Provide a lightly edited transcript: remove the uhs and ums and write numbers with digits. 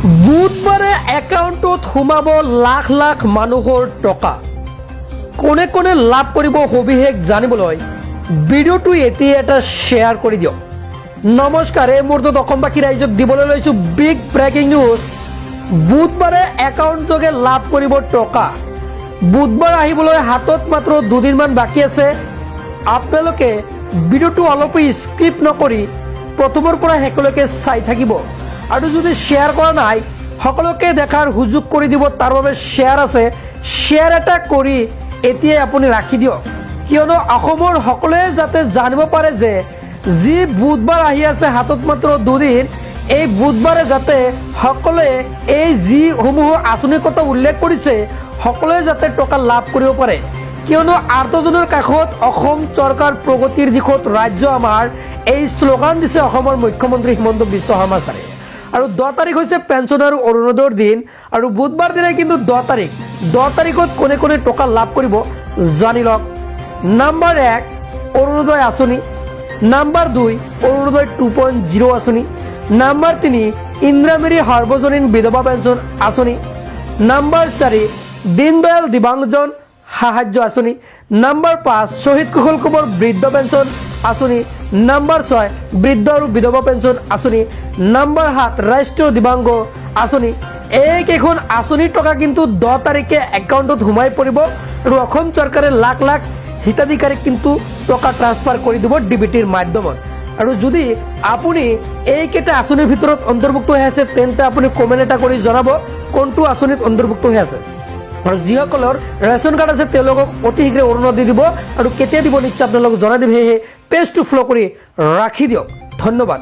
বুধবাৰে একাউণ্টত সোমাব লাখ লাখ মানুহৰ টকা। কোনে কোনে লাভ কৰিব সবিশেষ জানিবলৈ ভিডিঅ'টো এতিয়া এটা শ্বেয়াৰ কৰি দিয়ক। নমস্কাৰ, এই মুহূৰ্তত অসমবাসী ৰাইজক দিবলৈ লৈছোঁ বিগ ব্ৰেকিং নিউজ। বুধবাৰে একাউণ্টযোগে লাভ কৰিব টকা। বুধবাৰ আহিবলৈ হাতত মাত্ৰ দুদিনমান বাকী আছে। আপোনালোকে ভিডিঅ'টো অলপো স্কিপ নকৰি প্ৰথমৰ পৰা শেষলৈকে চাই থাকিব আৰু যদি শ্বেয়াৰ কৰা নাই সকলোকে দেখাৰ সুযোগ কৰি দিব। তাৰ বাবে শ্বেয়াৰ আছে, শ্বেয়াৰ এটা কৰি এতিয়াই আপুনি ৰাখি দিয়ক, কিয়নো অসমৰ সকলোৱে যাতে জানিব পাৰে যে যি বুধবাৰ আহি আছে হাতত মাত্ৰ দুদিন, এই বুধবাৰে যাতে সকলোৱে এই যিসমূহ আঁচনিৰ কথা উল্লেখ কৰিছে সকলোৱে যাতে টকা লাভ কৰিব পাৰে। কিয়নো আৰ্তজনৰ কাষত অসম চৰকাৰ প্ৰগতিৰ দিশত ৰাজ্য আমাৰ, এই শ্লোগান দিছে অসমৰ মুখ্যমন্ত্ৰী হিমন্ত বিশ্ব শৰ্মা ছাৰে। আৰু 10 তাৰিখ হৈছে পেঞ্চন আৰু অৰুণোদয়ৰ দিন, আৰু বুধবাৰ দিনাই কিন্তু 10 তাৰিখ। 10 তাৰিখত কোনে কোনে টকা লাভ কৰিব জানি লওক। নাম্বাৰ 1 অৰুণোদয় আঁচনি, নাম্বাৰ 2 অৰুণোদয় 2.0 আঁচনি, নাম্বাৰ 3 ইন্দিৰামিৰি সাৰ্বজনীন বিধৱা পেঞ্চন আঁচনি, নাম্বাৰ 4 দীনদয়াল দিব্যাংগজন সাহায্য আঁচনি, নাম্বাৰ 5 শ্বহীদ কুশল কোঁৱৰ বৃদ্ধ পেঞ্চন আঁচনি, নাম্বাৰ 6 বৃদ্ধ আৰু বিধৱা পেঞ্চন আঁচনি, নাম্বাৰ 7 ৰাষ্ট্ৰীয় দিব্যাংগ আঁচনি। এইকেইখন আঁচনিৰ টকা কিন্তু 10 তাৰিখে একাউণ্টত সোমাই পৰিব আৰু অসম চৰকাৰে লাখ লাখ হিতাধিকাৰীক কিন্তু টকা ট্ৰান্সফাৰ কৰি দিব ডিবিটিৰ মাধ্যমত। আৰু যদি আপুনি এইকেইটা আঁচনিৰ ভিতৰত অন্তৰ্ভুক্ত হৈ আছে তেন্তে আপুনি কমেণ্ট এটা কৰি জনাব কোনটো আঁচনিত অন্তৰ্ভুক্ত হৈ আছে। আৰু যিসকলৰ ৰেচন কাৰ্ড আছে তেওঁলোকক অতি শীঘ্ৰে অৰুণোদয় দিব আৰু কেতিয়া দিব নিশ্চয় আপোনালোকক জনাই দিব। সেয়েহে পেজটো ফ'ল' কৰি ৰাখি দিয়ক। ধন্যবাদ।